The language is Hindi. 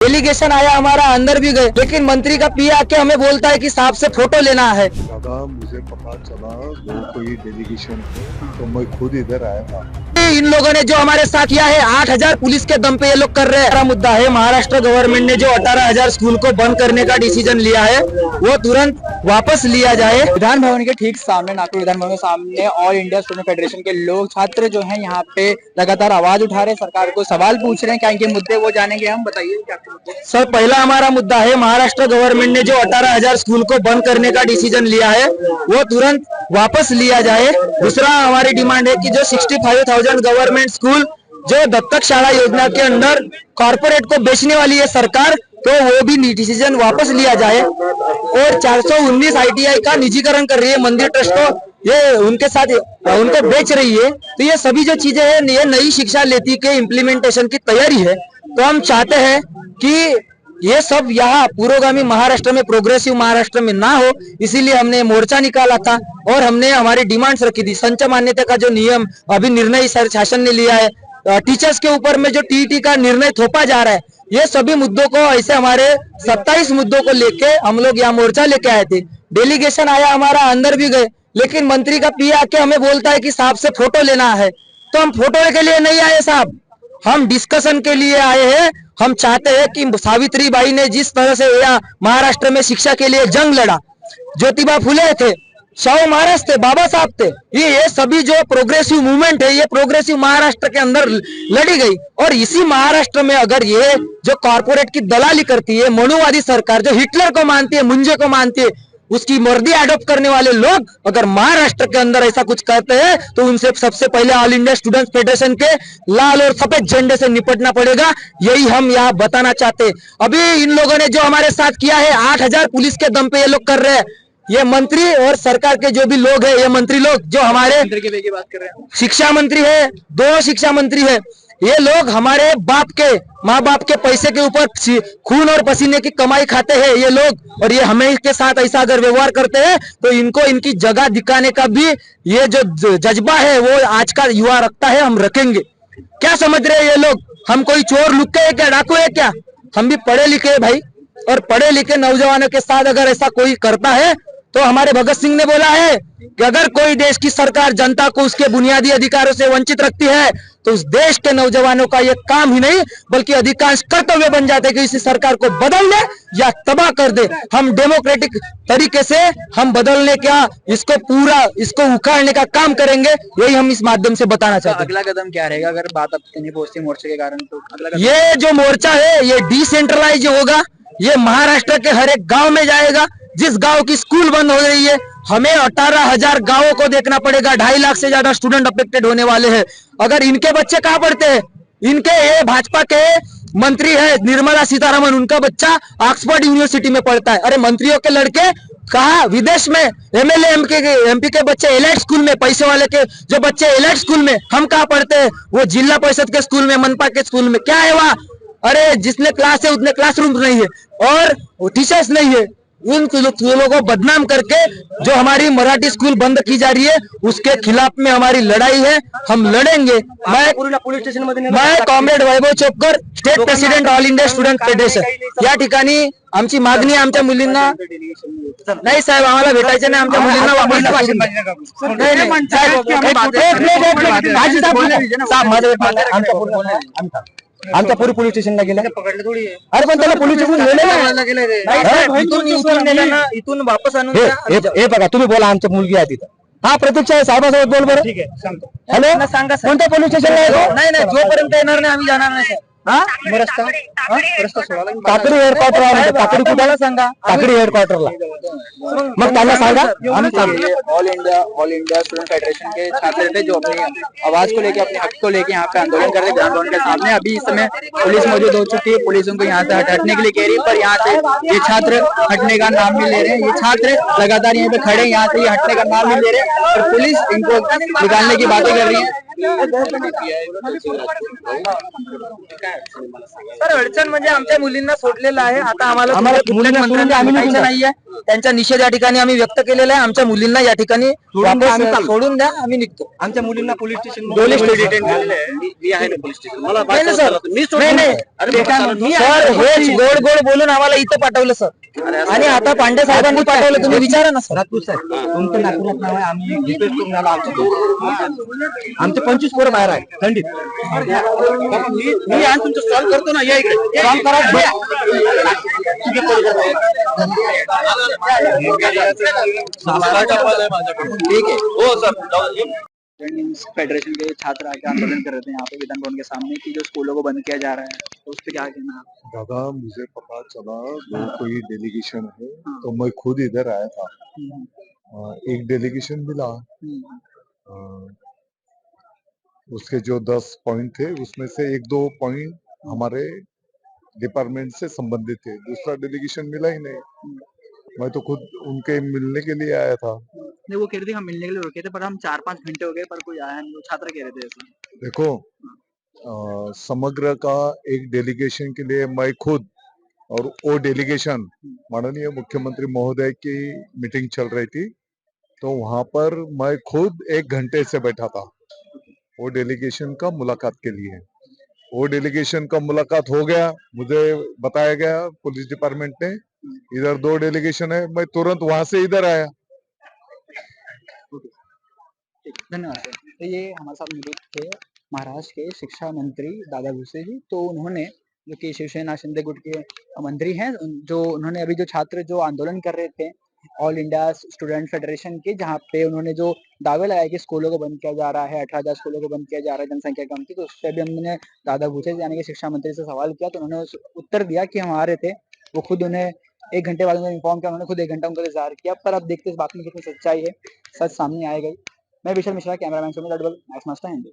डेलीगेशन आया हमारा, अंदर भी गए, लेकिन मंत्री का पी आके हमें बोलता है कि साहब से फोटो लेना है। दादा मुझे पता चला वो कोई डेलीगेशन है तो मैं खुद इधर आया था। इन लोगों ने जो हमारे साथ किया है, 8,000 पुलिस के दम पे ये लोग कर रहे हैं। हमारा मुद्दा है, महाराष्ट्र गवर्नमेंट ने जो 18,000 स्कूल को बंद करने का डिसीजन लिया है वो तुरंत वापस लिया जाए। विधान भवन के ठीक सामने, नागपुर विधान भवन के सामने ऑल इंडिया स्टूडेंट फेडरेशन के लोग, छात्र जो हैं यहाँ पे लगातार आवाज उठा रहे हैं, सरकार को सवाल पूछ रहे हैं। क्या इनके मुद्दे वो जानेंगे हम, बताइए क्या मुद्दे। सर, पहला हमारा मुद्दा है, महाराष्ट्र गवर्नमेंट ने जो 18,000 स्कूल को बंद करने का डिसीजन लिया है वो तुरंत वापस लिया जाए। दूसरा हमारी डिमांड है कि जो 65,000 गवर्नमेंट स्कूल जो दत्तक शाला योजना के अंदर कॉर्पोरेट को बेचने वाली है सरकार, तो वो भी डिसीजन वापस लिया जाए। और 419 ITI का निजीकरण कर रही है मंदिर ट्रस्ट को, ये उनके साथ उनको बेच रही है। तो ये सभी जो चीजें हैं, ये नई शिक्षा नीति के इम्प्लीमेंटेशन की तैयारी है। तो हम चाहते हैं कि ये सब यहाँ पुरोगामी महाराष्ट्र में, प्रोग्रेसिव महाराष्ट्र में ना हो, इसीलिए हमने मोर्चा निकाला था और हमने हमारी डिमांड्स रखी थी। संच मान्यता का जो नियम अभी निर्णय शासन ने लिया है, टीचर्स के ऊपर में जो TET का निर्णय थोपा जा रहा है, ये सभी मुद्दों को, ऐसे हमारे 27 मुद्दों को लेके हम लोग यहाँ मोर्चा लेके आए थे। डेलीगेशन आया हमारा, अंदर भी गए, लेकिन मंत्री का पी आके हमें बोलता है कि साहब से फोटो लेना है। तो हम फोटो के लिए नहीं आए साहब, हम डिस्कशन के लिए आए हैं। हम चाहते हैं कि सावित्रीबाई ने जिस तरह से यहाँ महाराष्ट्र में शिक्षा के लिए जंग लड़ा, ज्योतिबा फुले थे, शाहू महाराज थे, बाबा साहब थे, ये सभी जो प्रोग्रेसिव मूवमेंट है, ये प्रोग्रेसिव महाराष्ट्र के अंदर लड़ी गई। और इसी महाराष्ट्र में अगर ये जो कॉर्पोरेट की दलाली करती है, मनुवादी सरकार जो हिटलर को मानती है, मुंजे को मानती है, उसकी मर्जी अडॉप्ट करने वाले लोग अगर महाराष्ट्र के अंदर ऐसा कुछ करते हैं, तो उनसे सबसे पहले ऑल इंडिया स्टूडेंट फेडरेशन के लाल और सफेद झंडे से निपटना पड़ेगा। यही हम यहाँ बताना चाहते हैं। अभी इन लोगों ने जो हमारे साथ किया है, 8,000 पुलिस के दम पे ये लोग कर रहे हैं। ये मंत्री और सरकार के जो भी लोग हैं, ये मंत्री लोग जो हमारे बात कर रहे हैं, शिक्षा मंत्री है, 2 शिक्षा मंत्री है, ये लोग हमारे बाप के, माँ बाप के पैसे के ऊपर खून और पसीने की कमाई खाते हैं ये लोग। और ये हमें के साथ ऐसा अगर व्यवहार करते हैं तो इनको इनकी जगह दिखाने का भी ये जो जज्बा है वो आज का युवा रखता है, हम रखेंगे। क्या समझ रहे हैं ये लोग, हम कोई चोर लुक्के है क्या, डाकू है क्या? हम भी पढ़े लिखे हैं भाई, और पढ़े लिखे नौजवानों के साथ अगर ऐसा कोई करता है, तो हमारे भगत सिंह ने बोला है कि अगर कोई देश की सरकार जनता को उसके बुनियादी अधिकारों से वंचित रखती है, तो उस देश के नौजवानों का ये काम ही नहीं बल्कि अधिकांश कर्तव्य बन जाते हैं कि इस सरकार को बदल दे या तबाह कर दे। हम डेमोक्रेटिक तरीके से हम बदलने का, इसको उखाड़ने का काम करेंगे। यही हम इस माध्यम से बताना चाहते हैं। अगला कदम क्या रहेगा अगर बात अब नहीं पहुंचती मोर्चे के कारण? तो अगला ये जो मोर्चा है ये डिसेंट्रलाइज होगा, ये महाराष्ट्र के हर एक गांव में जाएगा। जिस गांव की स्कूल बंद हो रही है, हमें 18,000 गांवों को देखना पड़ेगा। 2.5 लाख से ज्यादा स्टूडेंट अफेक्टेड होने वाले हैं। अगर इनके बच्चे कहाँ पढ़ते हैं, इनके ये भाजपा के मंत्री है निर्मला सीतारमन, उनका बच्चा ऑक्सफोर्ड यूनिवर्सिटी में पढ़ता है। अरे मंत्रियों के लड़के कहा विदेश में, MLA MP के बच्चे एलाइट स्कूल में, पैसे वाले के जो बच्चे एलाइट स्कूल में, हम कहाँ पढ़ते हैं? वो जिला परिषद के स्कूल में, मनपा के स्कूल में। क्या है वहाँ? अरे जिसने क्लास है उतने क्लासरूम नहीं है और टीचर्स नहीं है। उन लोगों को बदनाम करके जो हमारी मराठी स्कूल बंद की जा रही है, उसके खिलाफ में हमारी लड़ाई है, हम लड़ेंगे। पुलिस स्टेशन मैं comrade Vaibhav Chopkar, state president all India student federation, या ठिकाणी आमची मागणी आहे आमच्या मुलींना नाही साहेब, आम्हाला भेटायचे नाही आमच्या मुलींना आमच्या पूर्वी पोलीस स्टेशनला गेला, पकडले थोडी. अरे पण त्याला पोलीस स्टेशन इथून वापस आणून हे बघा, तुम्ही बोला, आमच्या मुलगी आहे तिथं. हा प्रतीक्षा आहे, साहेबासोबत बोल बरं. ठीक आहे, सांगतो. हॅलो, सांगा कोणत्या पोलीस स्टेशनला आहे? नाही नाही, जोपर्यंत येणार नाही आम्ही जाणार नाही. रस्ता सोडायला काकडी हेडक्वार्टर, काकडी कुठाला सांगा, काकडी हेडक्वार्टरला. मग त्यांना सांगा. ऑल इंडिया स्टूडेंट फेडरेशन के छात्र थे जो अपनी आवाज को लेके, अपने हक को लेके यहाँ पे आंदोलन कर रहे विधान भवन के सामने। अभी इस समय पुलिस मौजूद हो चुकी है, पुलिस उनको यहाँ से हटने के लिए कह रही है, पर यहाँ से ये छात्र हटने का नाम नहीं ले रहे हैं। ये छात्र लगातार यहाँ पे खड़े, यहाँ से ये हटने का नाम नहीं ले रहे, और पुलिस इनको निकालने की बातें कर रही है। सर, अडचण म्हणजे आमच्या मुलींना सोडलेलं आहे, आता आम्हाला मुलींना नाहीये. त्यांचा निषेध या ठिकाणी आम्ही व्यक्त केलेला आहे. आमच्या मुलींना या ठिकाणी वापस सोडून द्या, आम्ही निघतो. आमच्या मुलींना पोलीस स्टेशन पोलीस स्टेशन मी आहे ना पोलीस स्टेशन मला नाही ना सर, नाही नाही सर, हेच गोड गोड बोलून आम्हाला इथं पाठवलं सर, आणि आता पांडे साहेबांनी पाठवलं. तुम्ही विचारा ना सर. राजपूत साहेब तुमचं नागपुरात नाव आहे. आम्ही रिक्वेस्ट करून आलो आमचे 25 पोरं बाहेर आहे थंडीत. मी आज तुमचं सॉल्व करतो ना, या इकडे सॉल्व करा. ठीक है हो सर। फेडरेशन के छात्र आके आंदोलन कर रहे थे यहाँ पे विधान भवन के सामने कि जो स्कूलों को बंद किया जा रहा है, तो उस पर क्या कहना है? दादा मुझे पता चला वो कोई डेलीगेशन है तो मैं खुद इधर आया था। एक डेलीगेशन मिला, उसके जो 10 पॉइंट थे उसमें से 1-2 पॉइंट हमारे डिपार्टमेंट से संबंधित थे, दूसरा डेलीगेशन मिला ही नहीं। मैं तो खुद उनके मिलने के लिए आया था। नहीं, वो कह रहे थे हम मिलने के लिए रुके थे पर हम 4-5 घंटे हो गए पर कोई आया नहीं, वो छात्र कह रहे थे ऐसा। देखो समग्र का एक डेलीगेशन के लिए मैं खुद और वो डेलीगेशन माननीय मुख्यमंत्री महोदय की मीटिंग चल रही थी, तो वहां पर मैं खुद 1 घंटे से बैठा था वो डेलीगेशन का मुलाकात के लिए। वो डेलीगेशन का मुलाकात हो गया, मुझे बताया गया पुलिस डिपार्टमेंट ने इधर 2 डेलीगेशन है, मैं तुरंत वहां से इधर आया। धन्यवाद सर। तो ये हमारे साथ मौजूद थे महाराष्ट्र के शिक्षा मंत्री दादा भुसे जी। तो उन्होंने जो कि शिवसेना शिंदे गुट के मंत्री हैं, जो उन्होंने अभी जो छात्र जो आंदोलन कर रहे थे ऑल इंडिया स्टूडेंट फेडरेशन के, जहाँ पे उन्होंने जो दावे लगाए कि स्कूलों को बंद किया जा रहा है, 18,000 स्कूलों को बंद किया जा रहा है जनसंख्या कम की, तो उस पर भी हमने दादा भुसे यानी कि शिक्षा मंत्री से सवाल किया, तो उन्होंने उत्तर दिया कि हम आ रहे थे। वो खुद उन्हें 1 घंटे बाद उन्हें इन्फॉर्म किया, उन्होंने खुद 1 घंटा उनका इंतजार किया। पर अब देखते इस बात में कितनी सच्चाई है, सच सामने आएगा ही। मैं Vishal Mishra, cameraman Sumit Adbal, Max Master Hindi.